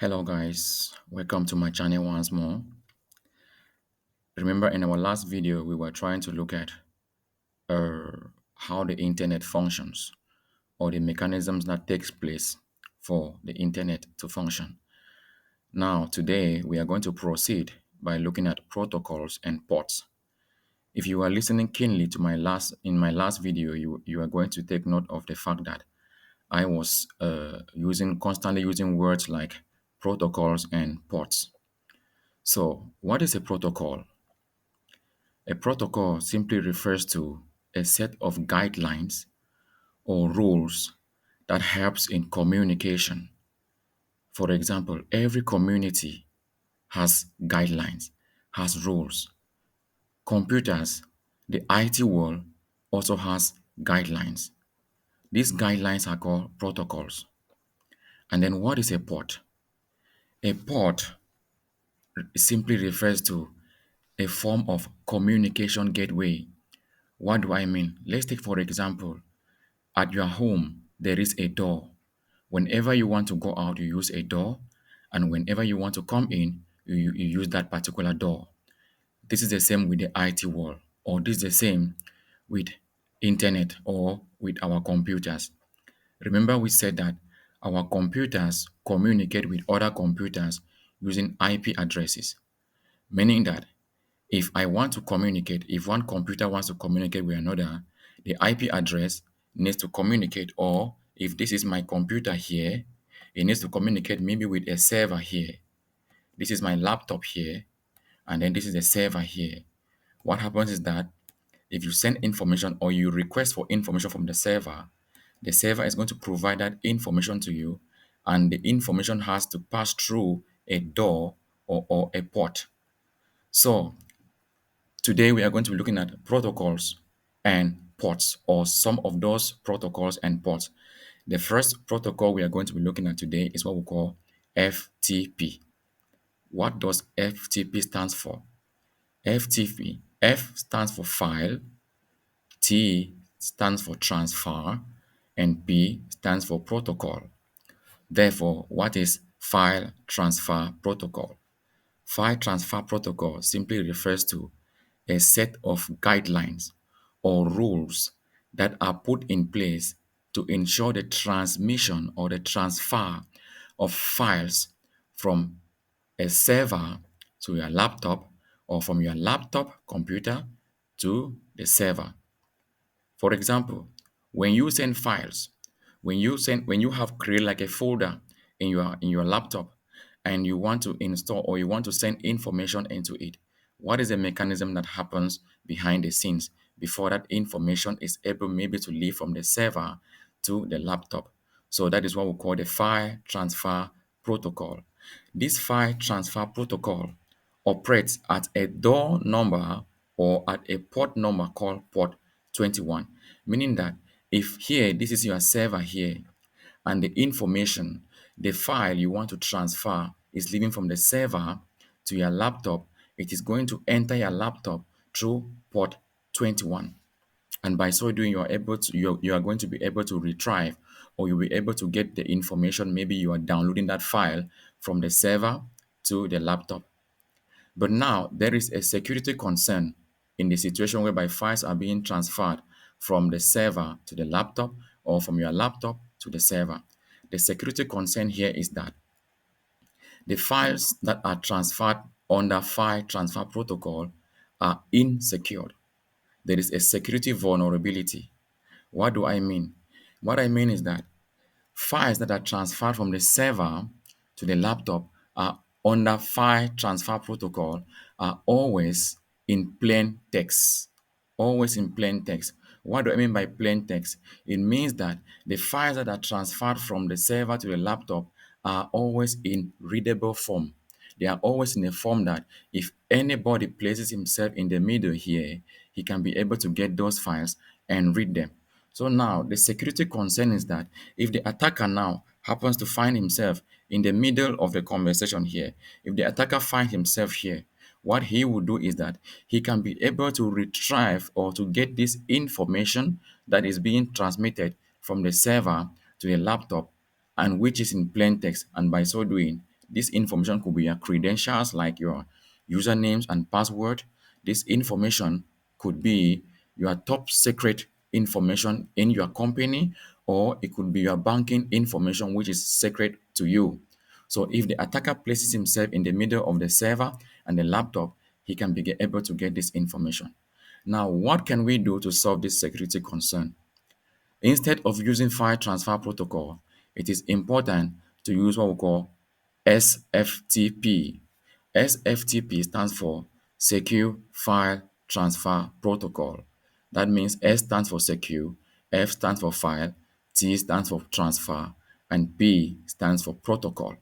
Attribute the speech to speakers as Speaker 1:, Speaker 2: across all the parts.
Speaker 1: Hello guys, welcome to my channel once more. Remember in our last video we were trying to look at how the internet functions or the mechanisms that takes place for the internet to function. Now today we are going to proceed by looking at protocols and ports. If you are listening keenly to my last video, you are going to take note of the fact that I was constantly using words like protocols and ports. So, what is a protocol? A protocol simply refers to a set of guidelines or rules that helps in communication. For example, every community has guidelines, has rules. Computers, the IT world also has guidelines. These guidelines are called protocols. And then what is a port? A port simply refers to a form of communication gateway. What do I mean? Let's take for example, at your home, there is a door. Whenever you want to go out, you use a door, and whenever you want to come in, you use that particular door. This is the same with the IT world, or this is the same with internet or with our computers. Remember, we said that our computers communicate with other computers using IP addresses, meaning that if one computer wants to communicate with another, the IP address needs to communicate, or if this is my computer here, it needs to communicate maybe with a server here. This is my laptop here, and then this is the server here. What happens is that if you send information or you request for information from the server is going to provide that information to you, and the information has to pass through a door or a port. So today we are going to be looking at protocols and ports, or some of those protocols and ports. The first protocol we are going to be looking at today is what we call FTP. What does FTP stands for? FTP, F stands for file, T stands for transfer, and P stands for protocol. Therefore, what is file transfer protocol? File transfer protocol simply refers to a set of guidelines or rules that are put in place to ensure the transmission or the transfer of files from a server to your laptop, or from your laptop computer to the server. For example, when you send files, when you have created like a folder in your laptop, and you want to install or you want to send information into it, what is the mechanism that happens behind the scenes before that information is able maybe to leave from the server to the laptop? So that is what we call the file transfer protocol. This file transfer protocol operates at a door number or at a port number called port 21, meaning that if here, this is your server here, and the information, the file you want to transfer is leaving from the server to your laptop, it is going to enter your laptop through port 21. And by so doing, you are going to be able to retrieve, or you'll be able to get the information. Maybe you are downloading that file from the server to the laptop. But now there is a security concern in the situation whereby files are being transferred from the server to the laptop, or from your laptop to the server. The security concern here is that the files that are transferred under file transfer protocol are insecure. There is a security vulnerability. What do I mean? What I mean is that files that are transferred from the server to the laptop are under file transfer protocol are always in plain text. Always in plain text. What do I mean by plain text? It means that the files that are transferred from the server to the laptop are always in readable form. They are always in a form that if anybody places himself in the middle here, he can be able to get those files and read them. So now the security concern is that if the attacker now happens to find himself in the middle of the conversation here, if the attacker finds himself here, what he will do is that he can be able to retrieve or to get this information that is being transmitted from the server to the laptop, and which is in plain text, and by so doing This information could be your credentials like your usernames and password. This information could be your top secret information in your company, or it could be your banking information which is secret to you. So if the attacker places himself in the middle of the server and the laptop, he can be able to get this information. Now, what can we do to solve this security concern? Instead of using file transfer protocol, it is important to use what we call SFTP. SFTP stands for Secure File Transfer Protocol. That means S stands for secure, F stands for file, T stands for transfer, and P stands for protocol.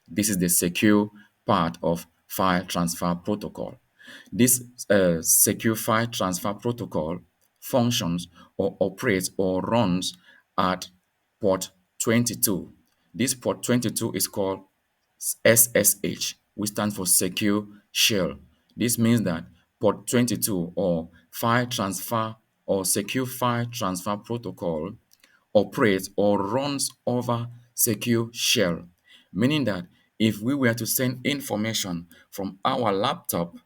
Speaker 1: This is the secure part of file transfer protocol. This secure file transfer protocol functions or operates or runs at port 22. This port 22 is called SSH, which stands for Secure Shell. This means that port 22 or file transfer or secure file transfer protocol operates or runs over secure shell, meaning that if we were to send information from our laptop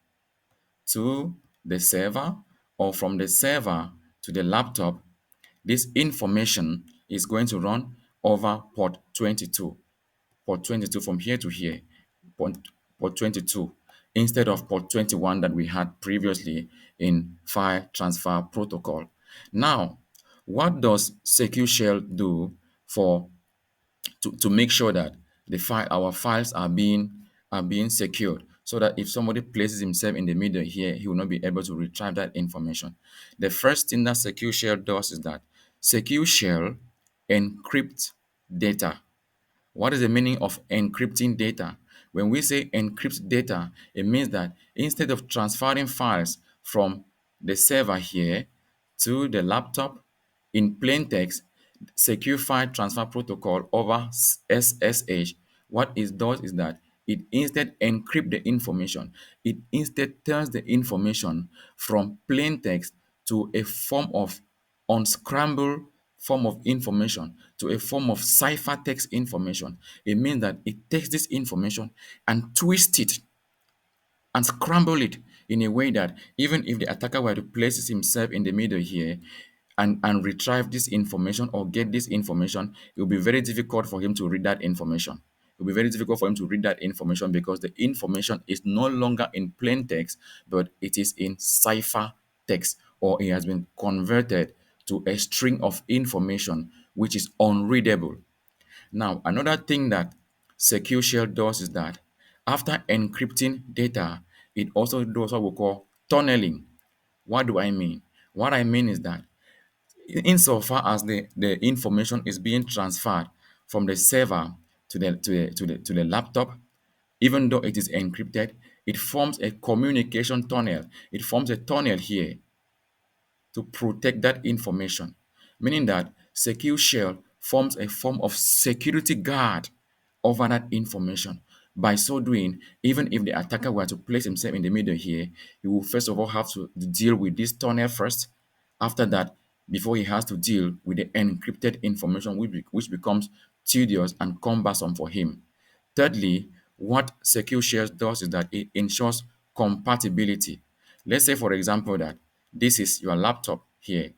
Speaker 1: to the server or from the server to the laptop, this information is going to run over port 22. Port 22 from here to here, port, port 22, instead of port 21 that we had previously in file transfer protocol. Now, what does Secure Shell do for to make sure that our files are being secured, so that if somebody places himself in the middle here, he will not be able to retrieve that information? The first thing that Secure Shell does is that Secure Shell encrypts data. What is the meaning of encrypting data? When we say encrypt data, it means that instead of transferring files from the server here to the laptop in plain text, Secure File Transfer Protocol over SSH, what it does is that it instead encrypt the information. It instead turns the information from plain text to a form of unscrambled form of information, to a form of ciphertext information. It means that it takes this information and twists it and scramble it in a way that even if the attacker were to place himself in the middle here and retrieve this information or get this information, it will be very difficult for him to read that information. It will be very difficult for him to read that information because the information is no longer in plain text, but it is in cipher text, or it has been converted to a string of information which is unreadable. Now, another thing that Secure Shell does is that after encrypting data, it also does what we call tunneling. What do I mean? What I mean is that insofar as the information is being transferred from the server to the laptop, even though it is encrypted, it forms a communication tunnel. It forms a tunnel here to protect that information, meaning that Secure Shell forms a form of security guard over that information. By so doing, even if the attacker were to place himself in the middle here, he will first of all have to deal with this tunnel first. After that, before he has to deal with the encrypted information, which becomes tedious and cumbersome for him. Thirdly, what Secure Shell does is that it ensures compatibility. Let's say, for example, that this is your laptop here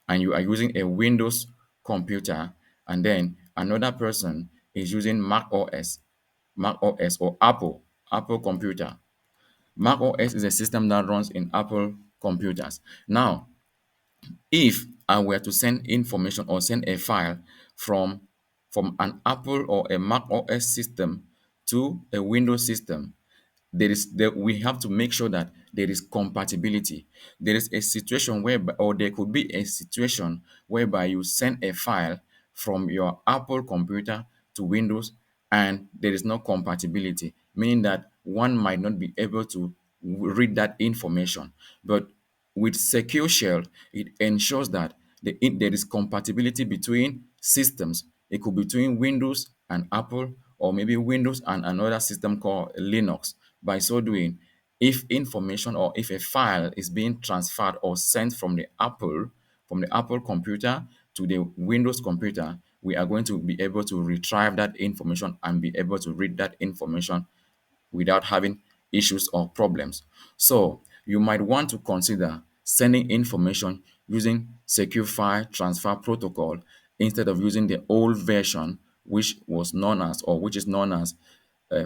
Speaker 1: and you are using a Windows computer, and then another person is using Mac OS or Apple computer. Mac OS is a system that runs in Apple computers. Now, if I were to send information or send a file from an Apple or a Mac OS system to a Windows system, we have to make sure that there is compatibility. There is a situation whereby, or there could be a situation whereby you send a file from your Apple computer to Windows and there is no compatibility, meaning that one might not be able to read that information. But with Secure Shell, it ensures that there is compatibility between systems. It could be between Windows and Apple, or maybe Windows and another system called Linux. By so doing, if information or if a file is being transferred or sent from the Apple computer to the Windows computer, we are going to be able to retrieve that information and be able to read that information without having issues or problems. So you might want to consider sending information using secure file transfer protocol instead of using the old version, which was known as, or which is known as,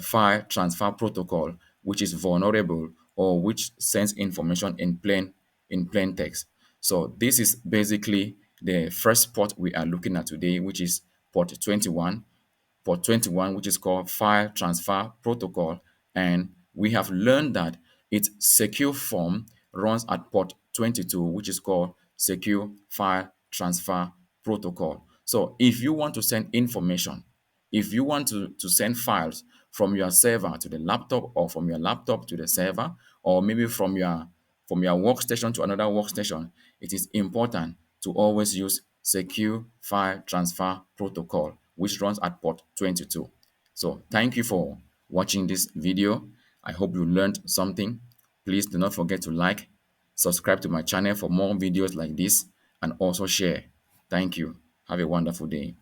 Speaker 1: file transfer protocol, which is vulnerable or which sends information in plain text. So this is basically the first port we are looking at today, which is port 21, which is called File Transfer Protocol. And we have learned that its secure form runs at port 22, which is called Secure File Transfer Protocol. So if you want to send information, if you want to send files from your server to the laptop, or from your laptop to the server, or maybe from your workstation to another workstation, it is important to always use Secure File Transfer Protocol, which runs at port 22. So thank you for watching this video. I hope you learned something. Please do not forget to like, subscribe to my channel for more videos like this, and also share. Thank you. Have a wonderful day.